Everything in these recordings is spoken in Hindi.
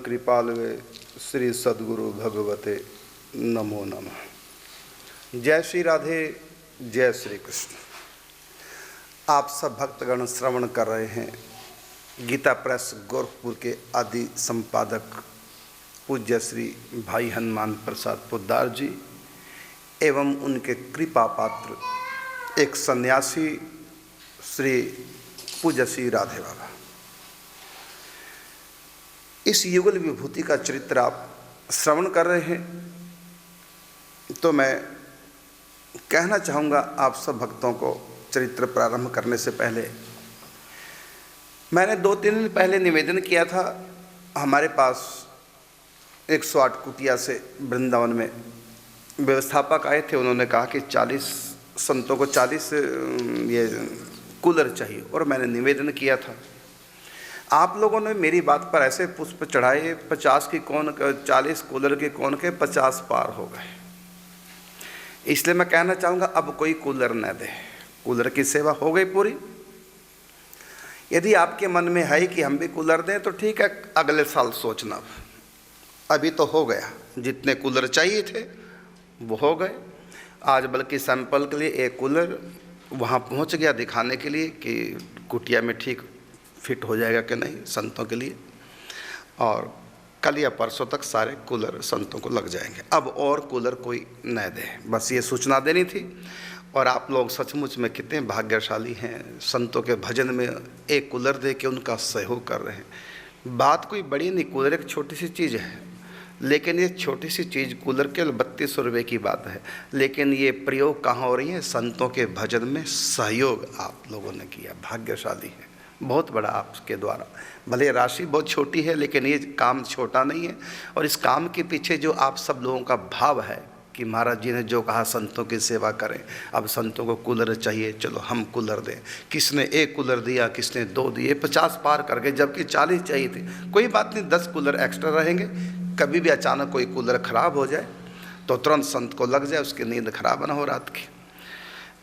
कृपालवे श्री सद्गुरु भगवते नमो नमः। जय श्री राधे, जय श्री कृष्ण। आप सब भक्तगण श्रवण कर रहे हैं गीता प्रेस गोरखपुर के आदि संपादक पूज्य श्री भाई हनुमान प्रसाद पोद्दार जी एवं उनके कृपा पात्र एक सन्यासी श्री पूज्य श्री राधे बाबा। इस युगल विभूति का चरित्र आप श्रवण कर रहे हैं तो मैं कहना चाहूँगा आप सब भक्तों को चरित्र प्रारंभ करने से पहले मैंने 2-3 दिन पहले निवेदन किया था। हमारे पास 108 कुटिया से वृंदावन में व्यवस्थापक आए थे। उन्होंने कहा कि 40 संतों को 40 ये कूलर चाहिए और मैंने निवेदन किया था। आप लोगों ने मेरी बात पर ऐसे पुष्प चढ़ाए, 50 की कौन 40 कूलर के कौन के 50 पार हो गए। इसलिए मैं कहना चाहूँगा अब कोई कूलर न दे, कूलर की सेवा हो गई पूरी। यदि आपके मन में है कि हम भी कूलर दें तो ठीक है, अगले साल सोचना। अभी तो हो गया, जितने कूलर चाहिए थे वो हो गए। आज बल्कि सैंपल के लिए एक कूलर वहाँ पहुँच गया दिखाने के लिए कि कुटिया में ठीक फिट हो जाएगा कि नहीं संतों के लिए, और कल या परसों तक सारे कूलर संतों को लग जाएंगे। अब और कूलर कोई न दे, बस ये सूचना देनी थी। और आप लोग सचमुच में कितने भाग्यशाली हैं, संतों के भजन में एक कूलर दे के उनका सहयोग कर रहे हैं। बात कोई बड़ी नहीं, कूलर एक छोटी सी चीज़ है, लेकिन ये छोटी सी चीज़ कूलर केवल 3200 रुपये की बात है, लेकिन ये प्रयोग कहाँ हो रही है? संतों के भजन में सहयोग आप लोगों ने किया, भाग्यशाली है, बहुत बड़ा आपके द्वारा। भले राशि बहुत छोटी है लेकिन ये काम छोटा नहीं है। और इस काम के पीछे जो आप सब लोगों का भाव है कि महाराज जी ने जो कहा संतों की सेवा करें, अब संतों को कूलर चाहिए, चलो हम कूलर दें। किसने 1 कूलर दिया, किसने 2 दिए, 50 पार कर गए, जबकि 40 चाहिए थे। कोई बात नहीं, 10 कूलर एक्स्ट्रा रहेंगे। कभी भी अचानक कोई कूलर ख़राब हो जाए तो तुरंत संत को लग जाए, उसकी नींद खराब ना हो रात की।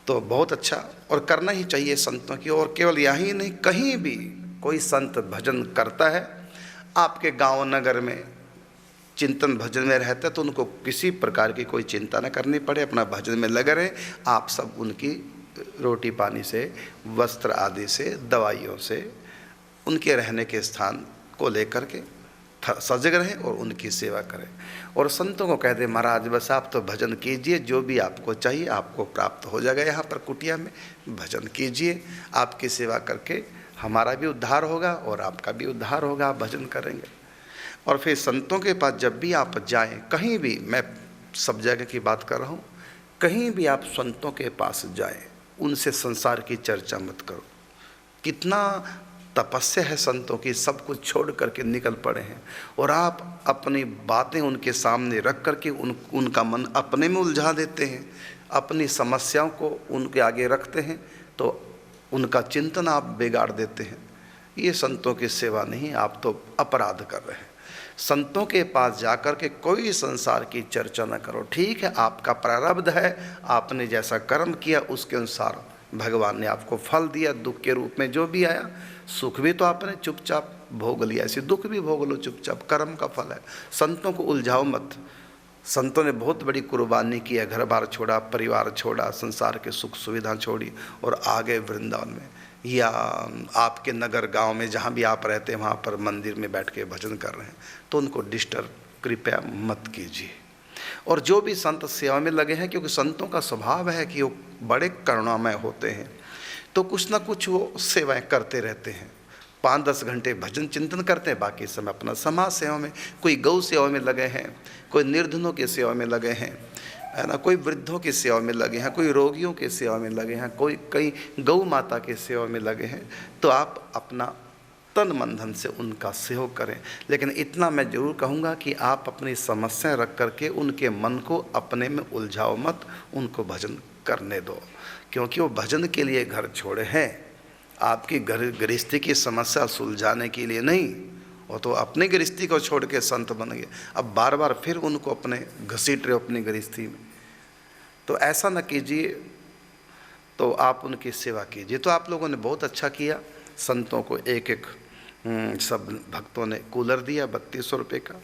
तो बहुत अच्छा, और करना ही चाहिए संतों की। और केवल यहीं नहीं, कहीं भी कोई संत भजन करता है, आपके गांव नगर में चिंतन भजन में रहता है, तो उनको किसी प्रकार की कोई चिंता न करनी पड़े, अपना भजन में लगे रहे। आप सब उनकी रोटी पानी से, वस्त्र आदि से, दवाइयों से, उनके रहने के स्थान को लेकर के सजग रहें और उनकी सेवा करें। और संतों को कह दे महाराज बस आप तो भजन कीजिए, जो भी आपको चाहिए आपको प्राप्त हो जाएगा। यहाँ पर कुटिया में भजन कीजिए, आपकी सेवा करके हमारा भी उद्धार होगा और आपका भी उद्धार होगा। आप भजन करेंगे। और फिर संतों के पास जब भी आप जाएं, कहीं भी, मैं सब जगह की बात कर रहा हूँ, कहीं भी आप संतों के पास जाएं, उनसे संसार की चर्चा मत करो। कितना तपस्या है संतों की, सब कुछ छोड़ करके निकल पड़े हैं और आप अपनी बातें उनके सामने रख करके उनका मन अपने में उलझा देते हैं, अपनी समस्याओं को उनके आगे रखते हैं, तो उनका चिंतन आप बिगाड़ देते हैं। ये संतों की सेवा नहीं, आप तो अपराध कर रहे हैं। संतों के पास जाकर के कोई संसार की चर्चा न करो। ठीक है, आपका प्रारब्ध है, आपने जैसा कर्म किया उसके अनुसार भगवान ने आपको फल दिया, दुख के रूप में जो भी आया। सुख भी तो आपने चुपचाप भोग लिया, ऐसे दुख भी भोग लो चुपचाप, कर्म का फल है। संतों को उलझाओ मत। संतों ने बहुत बड़ी कुर्बानी की है, घर बार छोड़ा, परिवार छोड़ा, संसार के सुख सुविधा छोड़ी और आ गए वृंदावन में, या आपके नगर गांव में जहां भी आप रहते हैं वहां पर मंदिर में बैठ के भजन कर रहे हैं, तो उनको डिस्टर्ब कृपया मत कीजिए। और जो भी संत सेवा में लगे हैं, क्योंकि संतों का स्वभाव है कि वो बड़े करुणामय होते हैं, तो कुछ ना कुछ वो सेवाएं करते रहते हैं। 5-10 घंटे भजन चिंतन करते हैं, बाकी समय अपना समाज सेवा में, कोई गौ सेवा में लगे हैं, कोई निर्धनों की सेवा में लगे हैं, है ना, कोई वृद्धों की सेवा में लगे हैं, कोई रोगियों की सेवा में लगे हैं, कोई कई गौ माता की सेवा में लगे हैं। तो आप अपना तन मन धन से उनका सहयोग करें। लेकिन इतना मैं जरूर कहूँगा कि आप अपनी समस्याएं रख करके उनके मन को अपने में उलझाओ मत, उनको भजन करने दो, क्योंकि वो भजन के लिए घर छोड़े हैं, आपकी गृहस्थी की समस्या सुलझाने के लिए नहीं। वो तो अपनी गृहस्थी को छोड़ के संत बन गए, अब बार बार फिर उनको अपने घसीट रहे हो अपनी गृहस्थी में। तो ऐसा न कीजिए, तो आप उनकी सेवा कीजिए। तो आप लोगों ने बहुत अच्छा किया, संतों को एक एक सब भक्तों ने कूलर दिया 3200 रुपये का,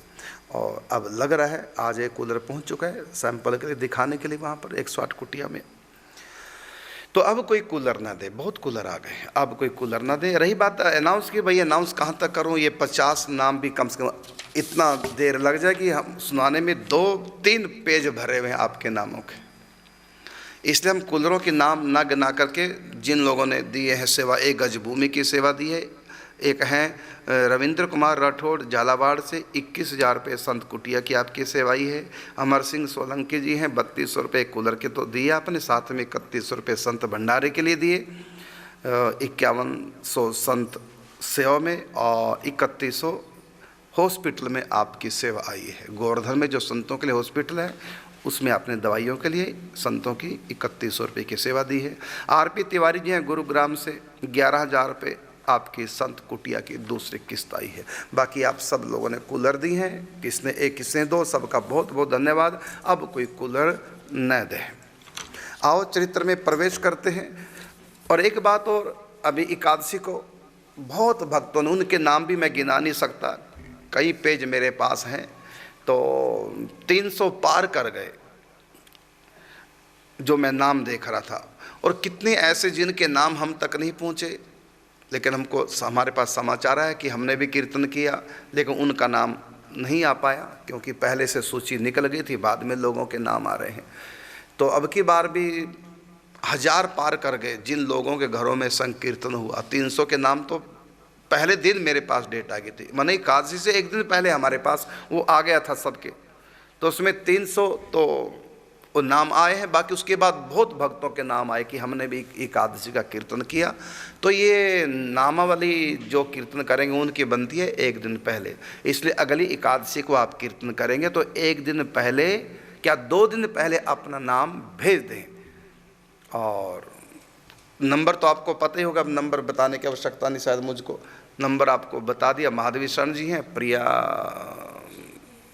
और अब लग रहा है आज एक कूलर पहुंच चुका है सैंपल के लिए दिखाने के लिए वहाँ पर 108 कुटिया में। तो अब कोई कूलर ना दे, बहुत कूलर आ गए, अब कोई कूलर ना दे। रही बात अनाउंस की, भाई अनाउंस कहाँ तक करूँ, ये 50 नाम भी कम से कम इतना देर लग जाए कि हम सुनाने में 2-3 पेज भरे हुए हैं आपके नामों के। इसलिए हम कूलरों के नाम ना गिना करके जिन लोगों ने दिए हैं सेवा, 1 गज भूमि की सेवा दी है, एक हैं रविंद्र कुमार राठौड़ झालावाड़ से 21,000 रुपये संत कुटिया की आपकी सेवाई है। अमर सिंह सोलंकी जी हैं 3200 रुपये कूलर के तो दिए आपने, साथ में 3100 रुपये संत भंडारे के लिए दिए, 5100 संत सेवा में और 3100 हॉस्पिटल में आपकी सेवा आई है। गोवर्धन में जो संतों के लिए हॉस्पिटल है उसमें आपने दवाइयों के लिए संतों की 3100 रुपये की सेवा दी है। आरपी तिवारी जी हैं गुरुग्राम से 11,000 रुपये आपकी संत कुटिया की दूसरी किस्त आई है। बाकी आप सब लोगों ने कूलर दी हैं, किसने एक किसने दो, सबका बहुत बहुत धन्यवाद। अब कोई कूलर न दे। आओ चरित्र में प्रवेश करते हैं। और एक बात और, अभी एकादशी को बहुत भक्तों ने, उनके नाम भी मैं गिना नहीं सकता, कई पेज मेरे पास हैं, तो 300 पार कर गए जो मैं नाम देख रहा था। और कितने ऐसे जिनके नाम हम तक नहीं पहुँचे, लेकिन हमको हमारे पास समाचार है कि हमने भी कीर्तन किया लेकिन उनका नाम नहीं आ पाया, क्योंकि पहले से सूची निकल गई थी, बाद में लोगों के नाम आ रहे हैं। तो अब की बार भी 1000 पार कर गए जिन लोगों के घरों में संकीर्तन हुआ। 300 के नाम तो पहले दिन मेरे पास डेट आ गई थी, माने एकादशी से एक दिन पहले हमारे पास वो आ गया था सबके, तो उसमें 300 तो वो नाम आए हैं। बाकी उसके बाद बहुत भक्तों के नाम आए कि हमने भी एकादशी का कीर्तन किया। तो ये नामावली जो कीर्तन करेंगे उनकी बनती है एक दिन पहले, इसलिए अगली एकादशी को आप कीर्तन करेंगे तो एक दिन पहले, क्या 2 दिन पहले अपना नाम भेज दें। और नंबर तो आपको पता ही होगा, अब नंबर बताने की आवश्यकता नहीं शायद मुझको, नंबर आपको बता दिया। माधवी शरण जी हैं,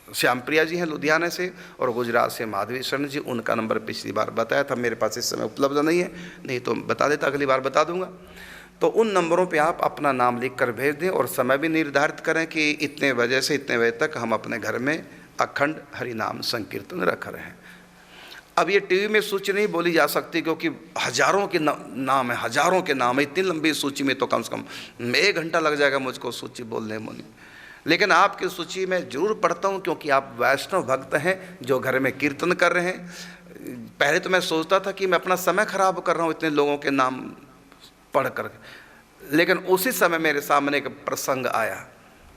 श्याम प्रिया जी हैं लुधियाना से, और गुजरात से माधवी शरण जी, उनका नंबर पिछली बार बताया था, मेरे पास इस समय उपलब्ध नहीं है, नहीं तो बता देता, अगली बार बता दूंगा। तो उन नंबरों पे आप अपना नाम लिख कर भेज दें और समय भी निर्धारित करें कि इतने बजे से इतने बजे तक हम अपने घर में अखंड हरिनाम संकीर्तन रख रहे हैं। अब ये टीवी में सूची नहीं बोली जा सकती क्योंकि हजारों के नाम है, हजारों के नाम है, इतनी लंबी सूची में तो कम से कम 1 घंटा लग जाएगा मुझको सूची बोलने में। लेकिन आपकी सूची में जरूर पढ़ता हूँ क्योंकि आप वैष्णव भक्त हैं जो घर में कीर्तन कर रहे हैं। पहले तो मैं सोचता था कि मैं अपना समय खराब कर रहा हूँ इतने लोगों के नाम पढ़ कर, लेकिन उसी समय मेरे सामने एक प्रसंग आया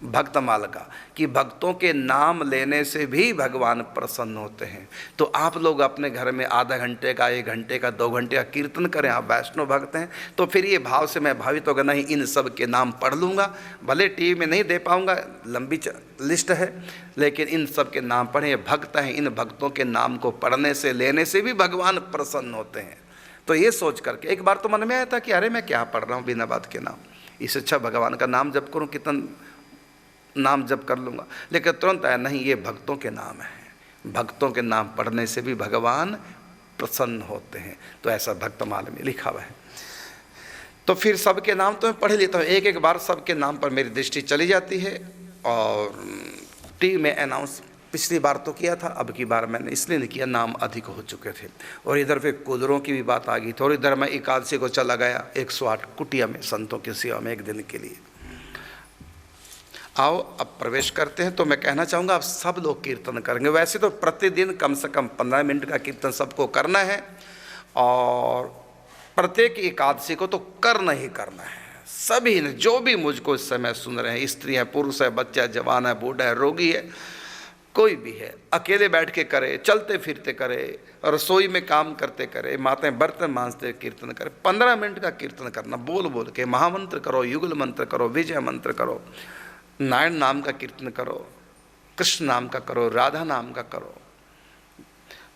भक्तमाल का कि भक्तों के नाम लेने से भी भगवान प्रसन्न होते हैं। तो आप लोग अपने घर में आधा घंटे का, 1 घंटे का, 2 घंटे का कीर्तन करें। आप वैष्णव भक्त हैं तो फिर ये भाव से मैं भावित होगा, नहीं इन सब के नाम पढ़ लूँगा, भले टीवी में नहीं दे पाऊँगा, लंबी लिस्ट है, लेकिन इन सब के नाम पढ़ें। ये भक्त हैं, इन भक्तों के नाम को पढ़ने से, लेने से भी भगवान प्रसन्न होते हैं। तो ये सोच करके एक बार तो मन में आया था कि अरे मैं क्या पढ़ रहा हूँ बिना बात के नाम, इससे अच्छा भगवान का नाम जप करूँ, कितना नाम जप कर लूँगा। लेकिन तुरंत आया नहीं, ये भक्तों के नाम हैं, भक्तों के नाम पढ़ने से भी भगवान प्रसन्न होते हैं। तो ऐसा भक्तमाल में लिखा हुआ है। तो फिर सबके नाम तो मैं पढ़ लेता हूँ, एक एक बार सबके नाम पर मेरी दृष्टि चली जाती है। और टीवी में अनाउंस पिछली बार तो किया था, अब की बार मैंने इसलिए नहीं किया, नाम अधिक हो चुके थे। और इधर फिर कूलरों की भी बात आ गई थी, और इधर मैं एकादशी को चला गया 108 कुटिया में संतों की सेवा में 1 दिन के लिए। आओ अब प्रवेश करते हैं। तो मैं कहना चाहूँगा आप सब लोग कीर्तन करेंगे। वैसे तो प्रतिदिन कम से कम 15 मिनट का कीर्तन सबको करना है, और प्रत्येक एकादशी को तो करना ही करना है। सभी ने, जो भी मुझको इस समय सुन रहे हैं, स्त्री है, पुरुष है, बच्चा है, जवान है, बूढ़ा है, रोगी है, कोई भी है, अकेले बैठ के करे, चलते फिरते करे, रसोई में काम करते करे, माताएं बर्तन मांजते कीर्तन करे। 15 मिनट का कीर्तन करना, बोल बोल के महामंत्र करो, युगल मंत्र करो, विजय मंत्र करो, नारायण नाम का कीर्तन करो, कृष्ण नाम का करो, राधा नाम का करो।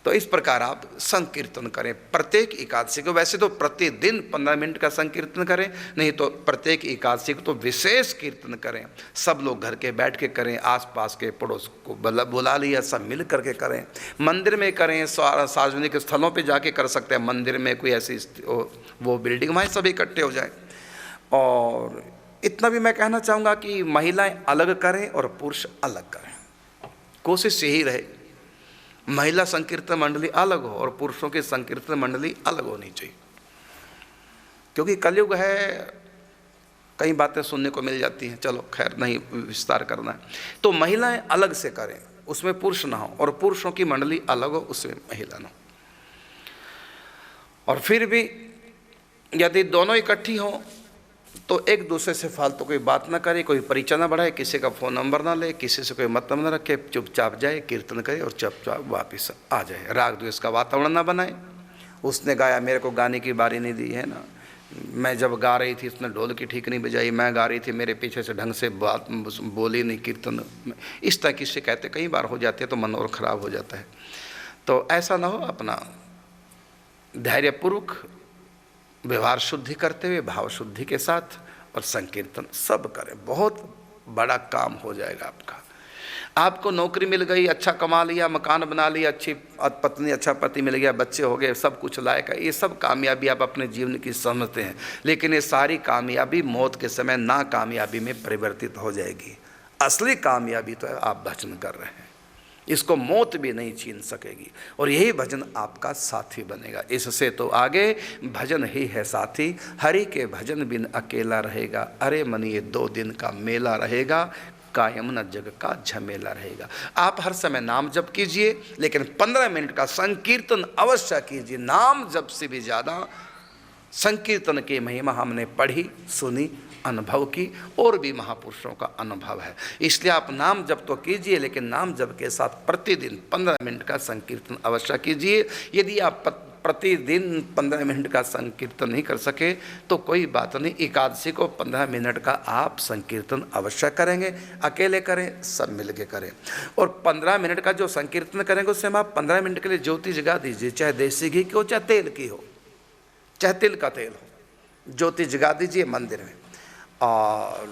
तो इस प्रकार आप संकीर्तन करें प्रत्येक एकादशी को। वैसे तो प्रतिदिन 15 मिनट का संकीर्तन करें, नहीं तो प्रत्येक एकादशी को तो विशेष कीर्तन करें। सब लोग घर के बैठ के करें, आसपास के पड़ोस को बुला लिया, सब मिल करके करें, मंदिर में करें, सार्वजनिक स्थलों पे जाके कर सकते हैं। मंदिर में कोई ऐसी वो बिल्डिंग, वहाँ सब इकट्ठे हो जाए। और इतना भी मैं कहना चाहूँगा कि महिलाएं अलग करें और पुरुष अलग करें, कोशिश यही रहे महिला संकीर्तन मंडली अलग हो और पुरुषों की संकीर्तन मंडली अलग होनी चाहिए। क्योंकि कलयुग है, कई बातें सुनने को मिल जाती हैं, चलो खैर नहीं विस्तार करना है। तो महिलाएं अलग से करें, उसमें पुरुष ना हो, और पुरुषों की मंडली अलग हो, उसमें महिला ना हो। और फिर भी यदि दोनों इकट्ठी हो तो एक दूसरे से फालतू कोई बात ना करे, कोई परिचय ना बढ़ाए, किसी का फ़ोन नंबर ना ले, किसी से कोई मतलब ना रखे, चुपचाप जाए कीर्तन करे और चुपचाप वापस आ जाए। राग द्वेष का वातावरण ना बनाए। उसने गाया, मेरे को गाने की बारी नहीं दी है ना, मैं जब गा रही थी उसने ढोल की ठीक नहीं बजाई, मैं गा रही थी मेरे पीछे से ढंग से बात बोली नहीं कीर्तन, इस तरह की शिकायतें कई बार हो जाती है, तो मन और ख़राब हो जाता है। तो ऐसा ना हो, अपना धैर्यपूर्वक व्यवहार शुद्धि करते हुए भाव शुद्धि के साथ और संकीर्तन सब करें, बहुत बड़ा काम हो जाएगा आपका। आपको नौकरी मिल गई, अच्छा कमा लिया, मकान बना लिया, अच्छी पत्नी, अच्छा पति मिल गया, बच्चे हो गए, सब कुछ लायक है, ये सब कामयाबी आप अपने जीवन की समझते हैं, लेकिन ये सारी कामयाबी मौत के समय नाकामयाबी में परिवर्तित हो जाएगी। असली कामयाबी तो है आप भजन कर रहे हैं, इसको मौत भी नहीं छीन सकेगी, और यही भजन आपका साथी बनेगा। इससे तो आगे भजन ही है साथी, हरि के भजन बिन अकेला रहेगा, अरे मन ये 2 दिन का मेला रहेगा, कायम न जग का झमेला रहेगा। आप हर समय नाम जप कीजिए, लेकिन 15 मिनट का संकीर्तन अवश्य कीजिए। नाम जप से भी ज़्यादा संकीर्तन की महिमा हमने पढ़ी, सुनी, अनुभव की, और भी महापुरुषों का अनुभव है। इसलिए आप नाम जप तो कीजिए, लेकिन नाम जप के साथ प्रतिदिन 15 मिनट का संकीर्तन अवश्य कीजिए। यदि आप प्रतिदिन 15 मिनट का संकीर्तन नहीं कर सके तो कोई बात नहीं, एकादशी को 15 मिनट का आप संकीर्तन अवश्य करेंगे। अकेले करें, सब मिल के करें। और 15 मिनट का जो संकीर्तन करेंगे उससे आप 15 मिनट के लिए ज्योति जगा दीजिए, चाहे देसी घी की हो, चाहे तेल की हो, चाहे तिल का तेल हो, ज्योति जगा दीजिए मंदिर में। और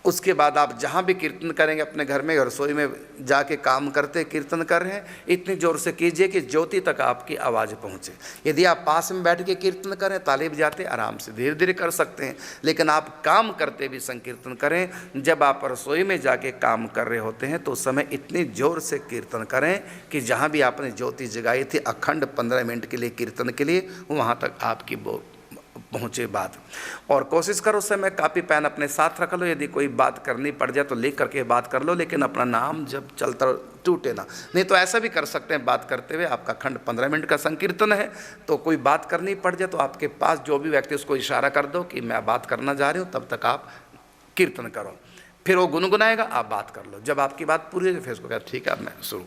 उसके बाद आप जहाँ भी कीर्तन करेंगे, अपने घर में रसोई में जाके काम करते कीर्तन कर रहे हैं, इतनी ज़ोर से कीजिए कि ज्योति तक आपकी आवाज़ पहुँचे। यदि आप पास में बैठ के कीर्तन करें, ताली बजाते, आराम से धीरे धीरे कर सकते हैं, लेकिन आप काम करते भी संकीर्तन करें। जब आप रसोई में जाके काम कर रहे होते हैं तो उस समय इतनी ज़ोर से कीर्तन करें कि जहाँ भी आपने ज्योति जगाई थी अखंड 15 मिनट के लिए कीर्तन के लिए, वहाँ तक आपकी पहुँचे बात। और कोशिश करो उस समय कापी पेन अपने साथ रख लो, यदि कोई बात करनी पड़ जाए तो लिख करके बात कर लो, लेकिन अपना नाम जब चलता टूटे ना। नहीं तो ऐसा भी कर सकते हैं, बात करते हुए आपका खंड 15 मिनट का संकीर्तन है, तो कोई बात करनी पड़ जाए तो आपके पास जो भी व्यक्ति, उसको इशारा कर दो कि मैं बात करना जा रही हूँ, तब तक आप कीर्तन करो। फिर वो गुनगुनाएगा, आप बात कर लो, जब आपकी बात पूरी हो जाए फिर उसको कहा ठीक है अब मैं शुरू।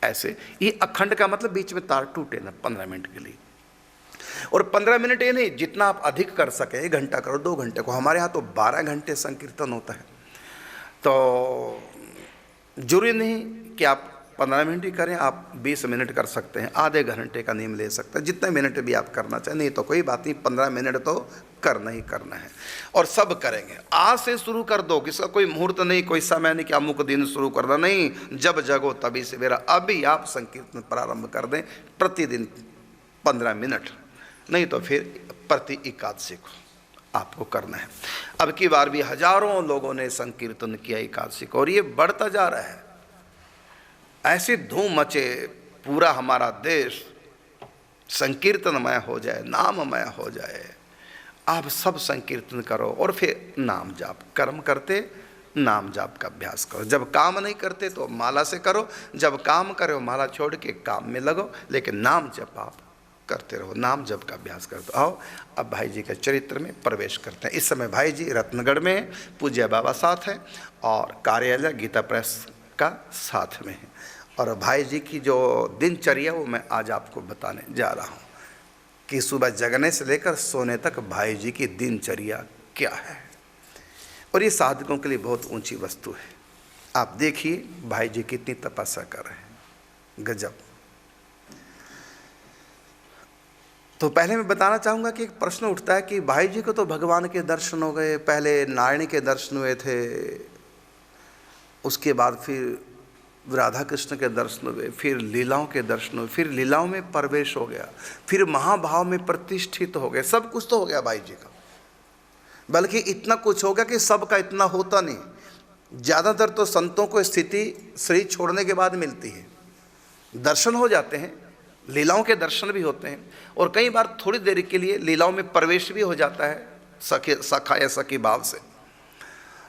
ऐसे ये अखंड का मतलब बीच में तार टूटे ना 15 मिनट के लिए। और 15 मिनट ये नहीं, जितना आप अधिक कर सके, 1 घंटा करो, 2 घंटे को, हमारे यहाँ तो 12 घंटे संकीर्तन होता है। तो जरूरी नहीं कि आप 15 मिनट ही करें, आप 20 मिनट कर सकते हैं, आधे घंटे का नियम ले सकते हैं, जितने मिनट भी आप करना चाहें। नहीं तो कोई बात नहीं, 15 मिनट तो करना ही करना है, और सब करेंगे। आज से शुरू कर दो, किसका कोई मुहूर्त नहीं, कोई समय नहीं कि अमुक दिन शुरू करना, नहीं, जब जगो तभी सवेरा। अभी आप संकीर्तन प्रारंभ कर दें, प्रतिदिन 15 मिनट, नहीं तो फिर प्रति एकादशी को आपको करना है। अब की बार भी हजारों लोगों ने संकीर्तन किया एकादशी को, और ये बढ़ता जा रहा है। ऐसी धूम मचे, पूरा हमारा देश संकीर्तनमय हो जाए, नाममय हो जाए। आप सब संकीर्तन करो और फिर नाम जाप, कर्म करते नाम जाप का अभ्यास करो। जब काम नहीं करते तो माला से करो, जब काम करो माला छोड़ के काम में लगो, लेकिन नाम जप आप करते रहो, नाम जप का अभ्यास करते। आओ अब भाई जी के चरित्र में प्रवेश करते हैं। इस समय भाई जी रत्नगढ़ में पूज्य बाबा साथ हैं और कार्यालय गीता प्रेस का साथ में है। और भाई जी की जो दिनचर्या वो मैं आज आपको बताने जा रहा हूँ कि सुबह जगने से लेकर सोने तक भाई जी की दिनचर्या क्या है। और ये साधकों के लिए बहुत ऊंची वस्तु है। आप देखिए भाई जी कितनी तपस्या कर रहे हैं, गजब। तो पहले मैं बताना चाहूँगा कि एक प्रश्न उठता है कि भाई जी को तो भगवान के दर्शन हो गए, पहले नारायण के दर्शन हुए थे, उसके बाद फिर राधा कृष्ण के दर्शन हुए, फिर लीलाओं के दर्शन हुए, फिर लीलाओं में प्रवेश हो गया, फिर महाभाव में प्रतिष्ठित हो गए, सब कुछ तो हो गया भाई जी का। बल्कि इतना कुछ होगा कि सबका इतना होता नहीं। ज़्यादातर तो संतों को स्थिति शरीर छोड़ने के बाद मिलती है। दर्शन हो जाते हैं, लीलाओं के दर्शन भी होते हैं, और कई बार थोड़ी देर के लिए लीलाओं में प्रवेश भी हो जाता है सखा या सखी भाव से।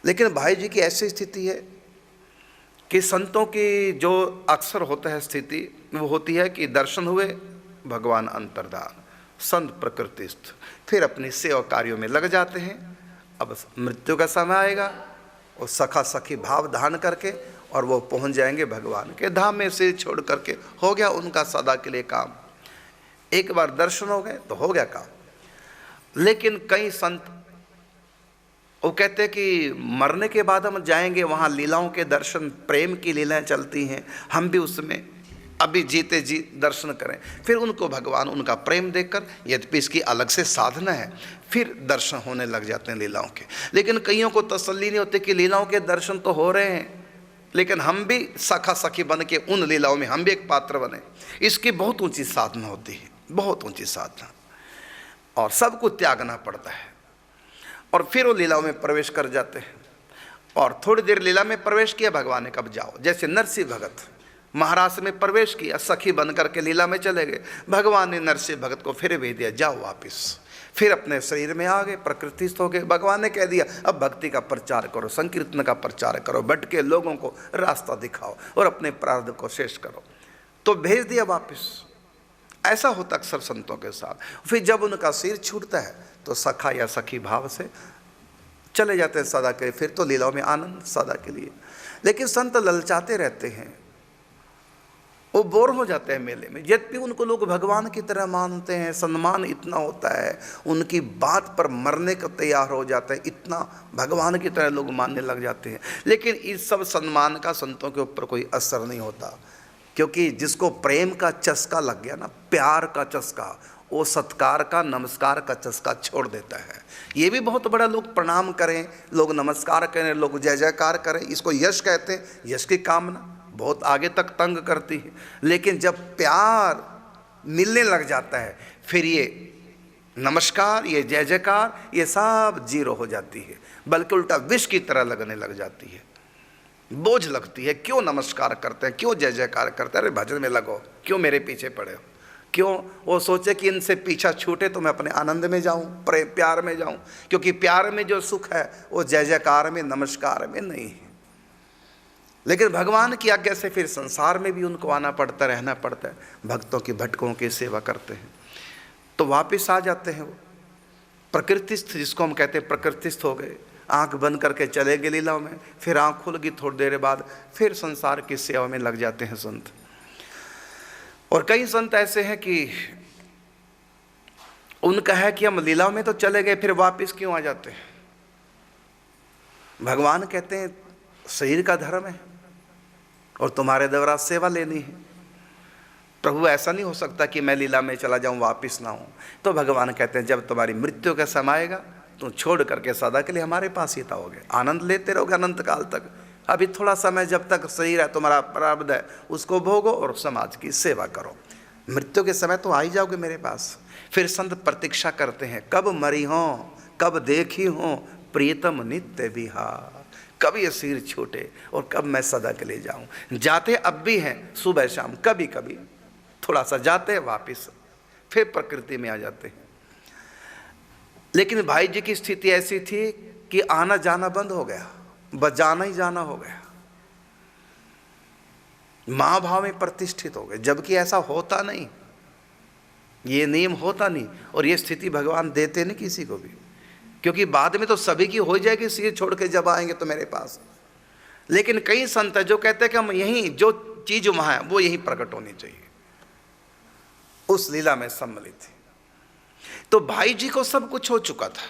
लेकिन भाई जी की ऐसी स्थिति है कि संतों की जो अक्सर होता है स्थिति, वो होती है कि दर्शन हुए, भगवान अंतर्धान, संत प्रकृतिस्थ, फिर अपनी सेवा कार्यों में लग जाते हैं। अब मृत्यु का समय आएगा और सखा सखी भाव धारण करके और वो पहुंच जाएंगे भगवान के धाम में। सिर छोड़ करके हो गया उनका सदा के लिए काम। एक बार दर्शन हो गए तो हो गया काम। लेकिन कई संत वो कहते हैं कि मरने के बाद हम जाएंगे वहाँ, लीलाओं के दर्शन, प्रेम की लीलाएं चलती हैं, हम भी उसमें अभी जीते जी दर्शन करें। फिर उनको भगवान उनका प्रेम देखकर, यद्यपि इसकी अलग से साधना है, फिर दर्शन होने लग जाते हैं लीलाओं के। लेकिन कईयों को तसल्ली नहीं होती कि लीलाओं के दर्शन तो हो रहे हैं, लेकिन हम भी सखा सखी बन के उन लीलाओं में हम भी एक पात्र बने। इसकी बहुत ऊंची साधना होती है, बहुत ऊंची साधना, और सबको त्यागना पड़ता है। और फिर वो लीलाओं में प्रवेश कर जाते हैं, और थोड़ी देर लीला में प्रवेश किया, भगवान ने कब जाओ। जैसे नरसिंह भगत महाराष्ट्र में प्रवेश किया, सखी बन करके लीला में चले गए, भगवान ने नरसिंह भगत को फिर भेज दिया, जाओ वापिस। फिर अपने शरीर में आ गए, प्रकृतिस्थ हो गए। भगवान ने कह दिया अब भक्ति का प्रचार करो, संकीर्तन का प्रचार करो, भटके लोगों को रास्ता दिखाओ और अपने प्रारब्ध को शेष करो, तो भेज दिया वापिस। ऐसा होता अक्सर संतों के साथ। फिर जब उनका सिर छूटता है तो सखा या सखी भाव से चले जाते हैं सदा के, फिर तो लीलाओं में आनंद सदा के लिए। लेकिन संत ललचाते रहते हैं, वो बोर हो जाते हैं मेले में। यद्यपि उनको लोग भगवान की तरह मानते हैं, सम्मान इतना होता है, उनकी बात पर मरने का तैयार हो जाते हैं, इतना भगवान की तरह लोग मानने लग जाते हैं। लेकिन इस सब सम्मान का संतों के ऊपर कोई असर नहीं होता, क्योंकि जिसको प्रेम का चस्का लग गया ना, प्यार का चस्का, वो सत्कार का, नमस्कार का चस्का छोड़ देता है। ये भी बहुत बड़ा, लोग प्रणाम करें, लोग नमस्कार करें, लोग जय जयकार करें, इसको यश कहते हैं। यश की कामना बहुत आगे तक तंग करती है। लेकिन जब प्यार मिलने लग जाता है, फिर ये नमस्कार, ये जय जयकार, ये सब जीरो हो जाती है, बल्कि उल्टा विष की तरह लगने लग जाती है, बोझ लगती है। क्यों नमस्कार करते हैं, क्यों जय जयकार करते हैं, अरे भजन में लगो, क्यों मेरे पीछे पड़े हो, क्यों वो सोचे कि इनसे पीछा छूटे तो मैं अपने आनंद में जाऊं, प्यार में जाऊं। क्योंकि प्यार में जो सुख है वो जय जयकार में, नमस्कार में नहीं है। लेकिन भगवान की आज्ञा से फिर संसार में भी उनको आना पड़ता, रहना पड़ता है, भक्तों की, भटकों की सेवा करते हैं, तो वापस आ जाते हैं वो प्रकृतिस्थ, जिसको हम कहते हैं प्रकृतिस्थ हो गए। आंख बंद करके चले गए लीलाओं में, फिर आंख खुल गई, थोड़ी देर बाद फिर संसार की सेवा में लग जाते हैं संत। और कई संत ऐसे हैं कि उनका है कि हम लीलाओं में तो चले गए, फिर वापस क्यों आ जाते हैं। भगवान कहते हैं शरीर का धर्म है और तुम्हारे द्वारा सेवा लेनी है। प्रभु ऐसा नहीं हो सकता कि मैं लीला में चला जाऊं वापस ना हूं। तो भगवान कहते हैं जब तुम्हारी मृत्यु का समय आएगा तुम छोड़ करके सदा के लिए हमारे पास ही आओगे, आनंद लेते रहोगे अनंत काल तक। अभी थोड़ा समय जब तक शरीर है, तुम्हारा प्रारब्ध है, उसको भोगो और समाज की सेवा करो। मृत्यु के समय तो आ ही जाओगे मेरे पास। फिर संत प्रतीक्षा करते हैं, कब मरी हो, कब देखी हो प्रियतम नित्य विहार, कब ये सिर छूटे और कब मैं सदा के लिए जाऊं। जाते अब भी हैं सुबह शाम, कभी कभी थोड़ा सा जाते हैं, वापिस फिर प्रकृति में आ जाते हैं। लेकिन भाई जी की स्थिति ऐसी थी कि आना जाना बंद हो गया, बस जाना ही जाना हो गया, महाभाव में प्रतिष्ठित हो गए। जबकि ऐसा होता नहीं, ये नियम होता नहीं, और ये स्थिति भगवान देते नहीं किसी को भी, क्योंकि बाद में तो सभी की हो जाएगी सिर छोड़ के जब आएंगे तो मेरे पास। लेकिन कई संत है जो कहते हैं कि हम यहीं, जो चीज वहां है वो यहीं प्रकट होनी चाहिए, उस लीला में सम्मिलित थी। तो भाई जी को सब कुछ हो चुका था।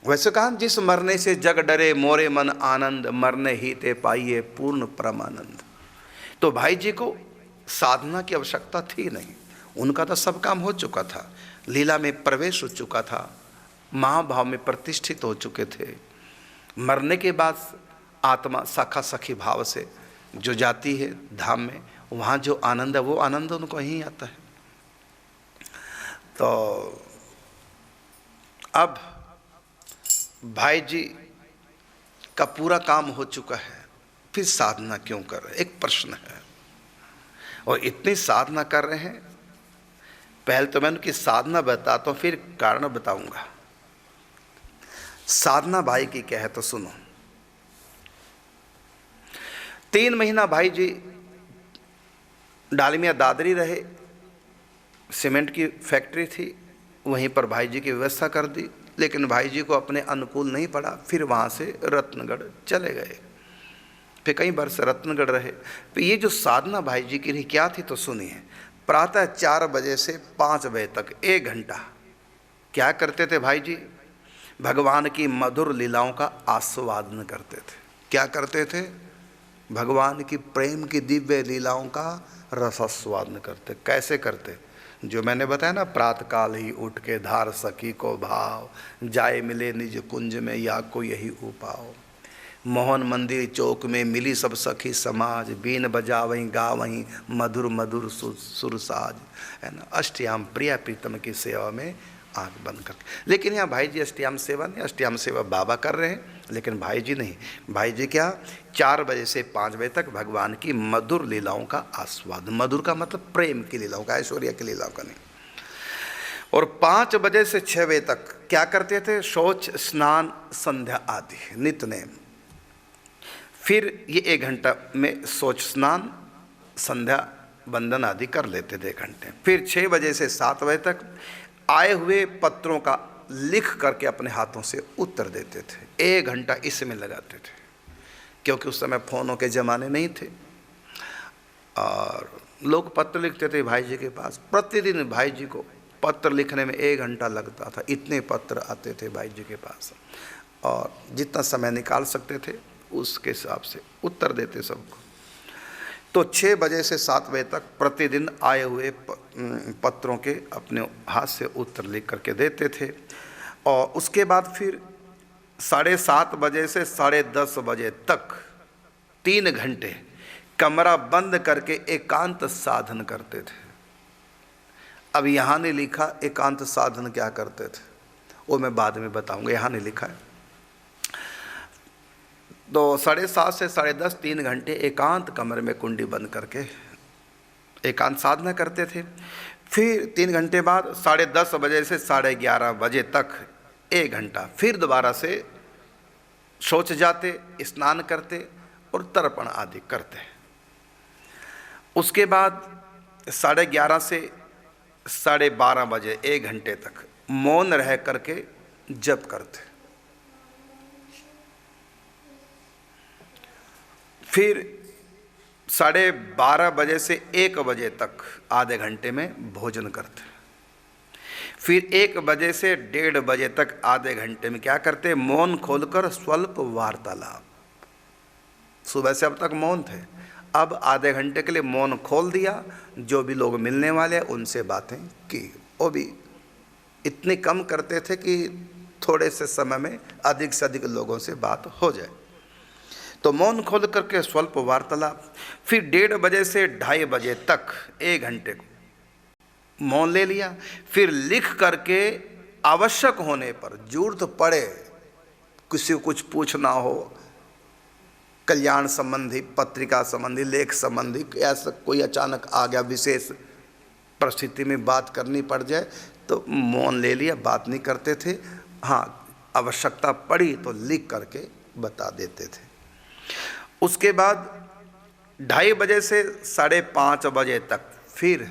वैसे कहा, जिस मरने से जग डरे मोरे मन आनंद, मरने ही ते पाइए पूर्ण परमानंद। तो भाई जी को साधना की आवश्यकता थी नहीं, उनका तो सब काम हो चुका था, लीला में प्रवेश हो चुका था, महाभाव में प्रतिष्ठित हो चुके थे। मरने के बाद आत्मा सखा सखी भाव से जो जाती है धाम में, वहाँ जो आनंद है वो आनंद उनको ही आता है। तो अब भाई जी का पूरा काम हो चुका है, फिर साधना क्यों कर रहे, एक प्रश्न है। और इतनी साधना कर रहे हैं, पहले तो मैं उनकी साधना बताता हूं, फिर कारण बताऊंगा। साधना भाई की क्या है तो सुनो। 3 महीना भाई जी डालमिया दादरी रहे, सीमेंट की फैक्ट्री थी, वहीं पर भाई जी की व्यवस्था कर दी। लेकिन भाई जी को अपने अनुकूल नहीं पड़ा, फिर वहाँ से रत्नगढ़ चले गए। फिर कई वर्ष रत्नगढ़ रहे। तो ये जो साधना भाई जी की रही क्या थी तो सुनिए। प्रातः 4 बजे से 5 बजे तक 1 घंटा क्या करते थे भाई जी? भगवान की मधुर लीलाओं का आस्वादन करते थे। क्या करते थे? भगवान की प्रेम की दिव्य लीलाओं का रसास्वादन करते। कैसे करते? जो मैंने बताया ना, प्रातःकाल ही उठ के धार सखी को भाव, जाए मिले निज कुंज में या को यही उपाव। मोहन मंदिर चौक में मिली सब सखी समाज, बीन बजावहीं गावहीं मधुर मधुर सुरसाज, है ना। अष्टयाम प्रिया प्रीतम की सेवा में आंख बंद करके। लेकिन यहाँ भाई जी अष्टयाम सेवा नहीं, अष्टयाम सेवा बाबा कर रहे हैं, लेकिन भाई जी नहीं। भाई जी क्या 4 बजे से 5 बजे तक भगवान की मधुर लीलाओं का आस्वादन। मधुर का मतलब प्रेम की लीलाओं का, ऐश्वर्य की लीलाओं का नहीं। और 5 बजे से 6 बजे तक क्या करते थे? शौच स्नान संध्या आदि नित्य नेम। फिर ये 1 घंटा में शौच स्नान संध्या बंदन आदि कर लेते थे 1 घंटे। फिर 6 बजे से 7 बजे तक आए हुए पत्रों का लिख करके अपने हाथों से उत्तर देते थे। 1 घंटा इसमें लगाते थे, क्योंकि उस समय फ़ोनों के ज़माने नहीं थे और लोग पत्र लिखते थे भाई जी के पास। प्रतिदिन भाई जी को पत्र लिखने में 1 घंटा लगता था। इतने पत्र आते थे भाई जी के पास, और जितना समय निकाल सकते थे उसके हिसाब से उत्तर देते सबको। तो 6 बजे से 7 बजे तक प्रतिदिन आए हुए पत्रों के अपने हाथ से उत्तर लिख करके देते थे। और उसके बाद फिर 7:30 बजे से 10:30 बजे तक 3 घंटे कमरा बंद करके एकांत साधन करते थे। अब यहाँ नहीं लिखा एकांत साधन क्या करते थे, वो मैं बाद में बताऊंगा, यहाँ नहीं लिखा है। तो 7:30 से 10:30 3 घंटे एकांत कमरे में कुंडी बंद करके एकांत साधना करते थे। फिर 3 घंटे बाद 10:30 बजे से 11:30 बजे तक 1 घंटा फिर दोबारा से शौच जाते, स्नान करते और तर्पण आदि करते। उसके बाद 11:30 से 12:30 बजे 1 घंटे तक मौन रह करके जप करते। फिर 12:30 बजे से 1 बजे तक आधे घंटे में भोजन करते। फिर 1 बजे से 1:30 बजे तक आधे घंटे में क्या करते? मौन खोलकर स्वल्प वार्तालाप। सुबह से अब तक मौन थे, अब आधे घंटे के लिए मौन खोल दिया। जो भी लोग मिलने वाले उनसे बातें की। वो भी इतने कम करते थे कि थोड़े से समय में अधिक से अधिक लोगों से बात हो जाए। तो मौन खोल करके स्वल्प वार्तालाप। फिर 1:30 बजे से 2:30 बजे तक 1 घंटे को मौन ले लिया। फिर लिख करके आवश्यक होने पर, जरूरत पड़े, किसी को कुछ पूछना हो, कल्याण संबंधी, पत्रिका संबंधी, लेख संबंधी, ऐसा कोई अचानक आ गया विशेष परिस्थिति में बात करनी पड़ जाए तो मौन ले लिया, बात नहीं करते थे। हाँ, आवश्यकता पड़ी तो लिख करके बता देते थे। उसके बाद 2:30 बजे से 5:30 बजे तक फिर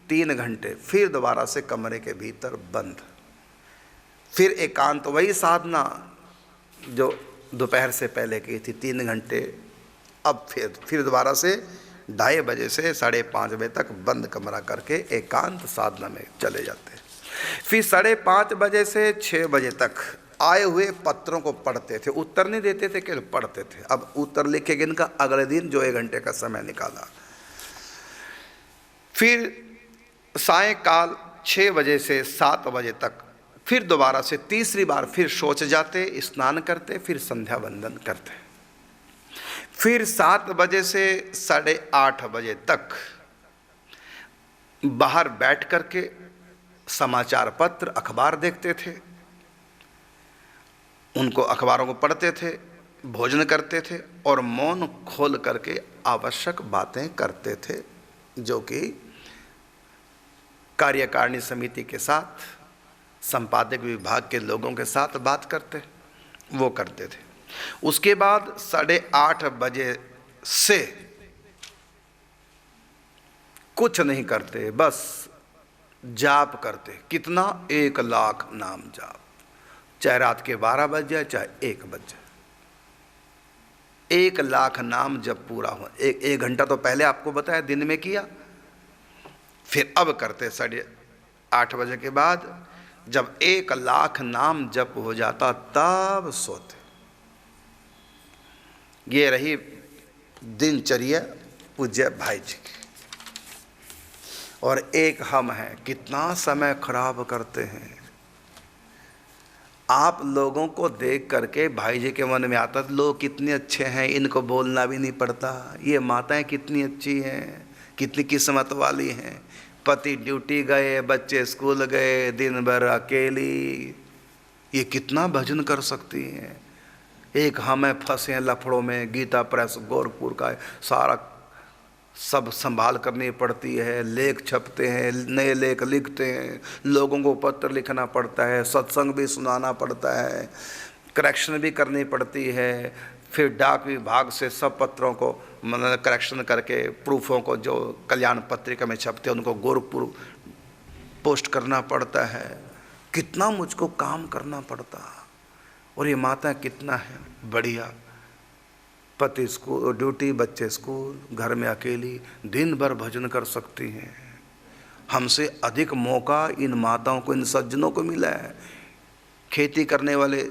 3 घंटे फिर दोबारा से कमरे के भीतर बंद। फिर एकांत, वही साधना जो दोपहर से पहले की थी 3 घंटे। अब फिर दोबारा से 2:30 बजे से 5:30 बजे तक बंद कमरा करके एकांत साधना में चले जाते। फिर 5:30 बजे से 6 बजे तक आए हुए पत्रों को पढ़ते थे। उत्तर नहीं देते थे, केवल पढ़ते थे। अब उत्तर लिखेंगे इनका अगले दिन जो 1 घंटे का समय निकाला। फिर सायंकाल 6 बजे से 7 बजे तक फिर दोबारा से तीसरी बार फिर शौच जाते, स्नान करते, फिर संध्या वंदन करते। फिर 7 बजे से 8:30 बजे तक बाहर बैठ करके समाचार पत्र अखबार देखते थे। उनको अखबारों को पढ़ते थे, भोजन करते थे और मौन खोल करके आवश्यक बातें करते थे, जो कि कार्यकारिणी समिति के साथ, संपादक विभाग के लोगों के साथ बात करते, वो करते थे। उसके बाद 8:30 बजे से कुछ नहीं करते, बस जाप करते। कितना? 1 लाख नाम जाप, चाहे रात के 12 बज जाए चाहे 1 बज जाए, 1 लाख नाम जब पूरा हो। एक घंटा तो पहले आपको बताया दिन में किया, फिर अब करते 8:30 बजे के बाद। जब 1 लाख नाम जप हो जाता तब सोते। ये रही दिनचर्या पूज्य भाई जी की। और एक हम हैं, कितना समय खराब करते हैं। आप लोगों को देख करके भाई जी के मन में आता, लोग कितने अच्छे हैं, इनको बोलना भी नहीं पड़ता। ये माताएं कितनी अच्छी हैं, कितनी किस्मत वाली हैं। पति ड्यूटी गए, बच्चे स्कूल गए, दिन भर अकेली, ये कितना भजन कर सकती हैं। एक हमें फंसे हैं लफड़ों में, गीता प्रेस गोरखपुर का सारा सब संभाल करनी पड़ती है, लेख छपते हैं, नए लेख लिखते हैं, लोगों को पत्र लिखना पड़ता है, सत्संग भी सुनाना पड़ता है, करेक्शन भी करनी पड़ती है, फिर डाक विभाग से सब पत्रों को मतलब करेक्शन करके प्रूफों को जो कल्याण पत्रिका में छपते हैं उनको गोरखपुर पोस्ट करना पड़ता है। कितना मुझको काम करना पड़ता। और ये माता कितना है बढ़िया, पति स्कूल ड्यूटी, बच्चे स्कूल, घर में अकेली, दिन भर भजन कर सकती हैं। हमसे अधिक मौका इन माताओं को, इन सज्जनों को मिला है। खेती करने वाले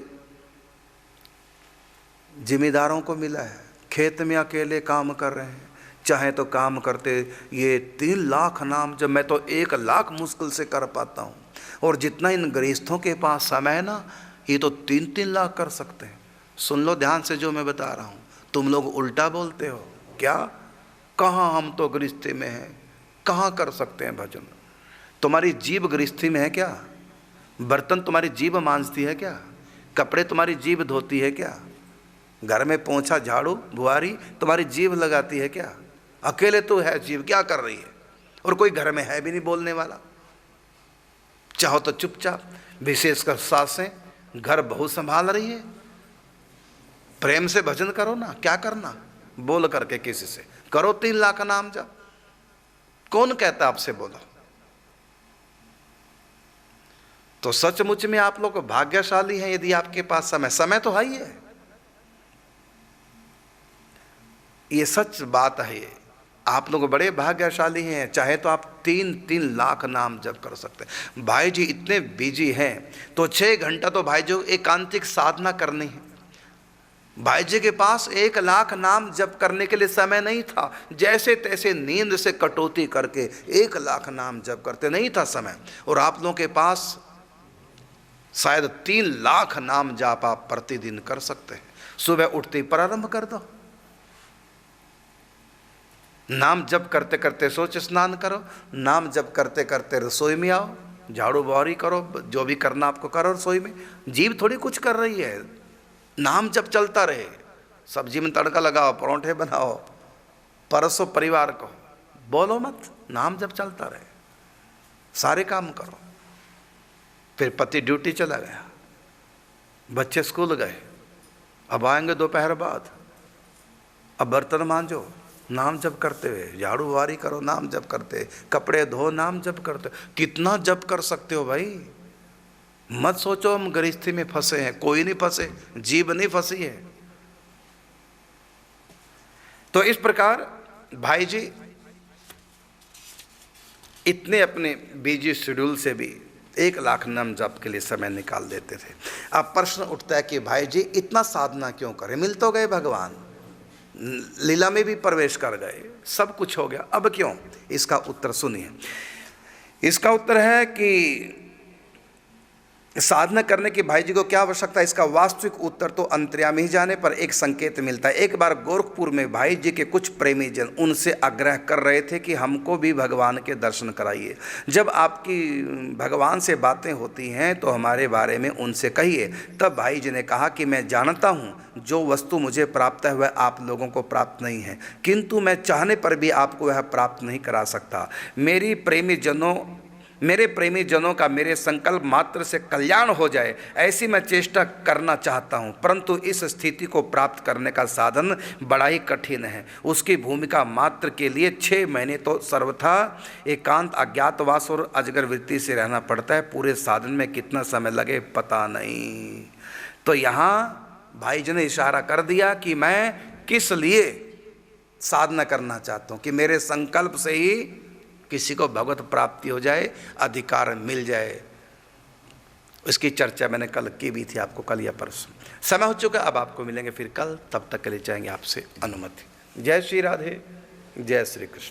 जिम्मेदारों को मिला है, खेत में अकेले काम कर रहे हैं, चाहे तो काम करते। ये 3 लाख नाम जब, मैं तो 1 लाख मुश्किल से कर पाता हूँ। और जितना इन गृहस्थों के पास समय है ना, ये तो 3-3 लाख कर सकते हैं। सुन लो ध्यान से जो मैं बता रहा हूँ। तुम लोग उल्टा बोलते हो क्या? कहाँ, हम तो गृहस्थी में हैं, कहाँ कर सकते हैं भजन? तुम्हारी जीभ गृहस्थी में है क्या? बर्तन तुम्हारी जीभ मांजती है क्या? कपड़े तुम्हारी जीभ धोती है क्या? घर में पोंछा झाड़ू बुआरी तुम्हारी जीभ लगाती है क्या? अकेले तो है जीभ, क्या कर रही है? और कोई घर में है भी नहीं बोलने वाला। चाहो तो चुपचाप, विशेषकर सासें घर बहुत संभाल रही है, प्रेम से भजन करो ना, क्या करना बोल करके किसी से करो 3 लाख नाम जप। कौन कहता आपसे बोलो? तो सचमुच में आप लोग भाग्यशाली हैं यदि आपके पास समय तो है ही है। ये सच बात है, ये आप लोग बड़े भाग्यशाली हैं। चाहे तो आप 3-3 लाख नाम जप कर सकते हैं। भाई जी इतने बिजी हैं तो 6 घंटा तो भाई जी एकांतिक साधना करनी है। भाई जी के पास 1 लाख नाम जप करने के लिए समय नहीं था। जैसे तैसे नींद से कटौती करके 1 लाख नाम जप करते, नहीं था समय। और आप लोगों के पास शायद 3 लाख नाम जाप आप प्रतिदिन कर सकते हैं। सुबह उठते ही प्रारंभ कर दो, नाम जप करते करते सोच स्नान करो, नाम जप करते करते रसोई में आओ, झाड़ू बुआरी करो, जो भी करना आपको करो रसोई में। जीभ थोड़ी कुछ कर रही है, नाम जप चलता रहे। सब्जी में तड़का लगाओ, परोंठे बनाओ, परसो परिवार को, बोलो मत, नाम जप चलता रहे, सारे काम करो। फिर पति ड्यूटी चला गया, बच्चे स्कूल गए, अब आएंगे दोपहर बाद, अब बर्तन मांजो, नाम जप करते हुए, झाड़ू बुआरी करो, नाम जप करते, कपड़े धो, नाम जप करते। कितना जप कर सकते हो भाई? मत सोचो हम गृहस्थी में फंसे हैं, कोई नहीं फंसे, जीभ नहीं फंसी है। तो इस प्रकार भाई जी इतने अपने बिजी शेड्यूल से भी 1 लाख नाम जप के लिए समय निकाल देते थे। अब प्रश्न उठता है कि भाई जी इतना साधना क्यों करें? मिल तो गए भगवान, लीला में भी प्रवेश कर गए, सब कुछ हो गया, अब क्यों? इसका उत्तर सुनिए। इसका उत्तर है कि साधना करने की भाई जी को क्या आवश्यकता है, इसका वास्तविक उत्तर तो अंतर्यामी ही जाने पर एक संकेत मिलता है। एक बार गोरखपुर में भाई जी के कुछ प्रेमी जन उनसे आग्रह कर रहे थे कि हमको भी भगवान के दर्शन कराइए। जब आपकी भगवान से बातें होती हैं तो हमारे बारे में उनसे कहिए। तब भाई जी ने कहा कि मैं जानता हूँ जो वस्तु मुझे प्राप्त है वह आप लोगों को प्राप्त नहीं है, किंतु मैं चाहने पर भी आपको वह प्राप्त नहीं करा सकता। मेरे प्रेमी जनों का मेरे संकल्प मात्र से कल्याण हो जाए, ऐसी मैं चेष्टा करना चाहता हूँ, परंतु इस स्थिति को प्राप्त करने का साधन बड़ा ही कठिन है। उसकी भूमिका मात्र के लिए 6 महीने तो सर्वथा एकांत अज्ञातवास और अजगर वृत्ति से रहना पड़ता है। पूरे साधन में कितना समय लगे पता नहीं। तो यहाँ भाई जी ने इशारा कर दिया कि मैं किस लिए साधना करना चाहता हूँ, कि मेरे संकल्प से ही किसी को भगवत प्राप्ति हो जाए, अधिकार मिल जाए। इसकी चर्चा मैंने कल की भी थी आपको, कल या परसों। समय हो चुका, अब आपको मिलेंगे फिर कल, तब तक के लिए चाहेंगे आपसे अनुमति। जय श्री राधे, जय श्री कृष्ण।